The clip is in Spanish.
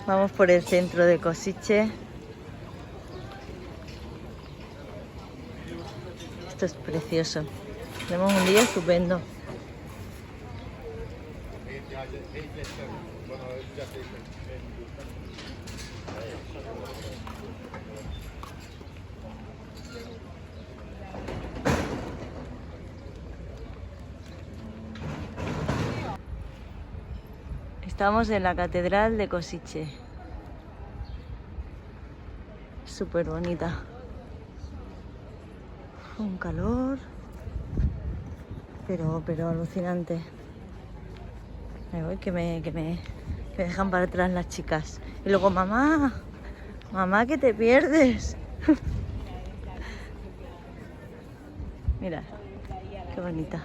Vamos por el centro de Košice. Esto es precioso. Tenemos un día estupendo. Estamos en la catedral de Košice. Súper bonita. Un calor, pero alucinante. Me voy que me dejan para atrás las chicas. Y luego, mamá, que te pierdes. Mira, qué bonita.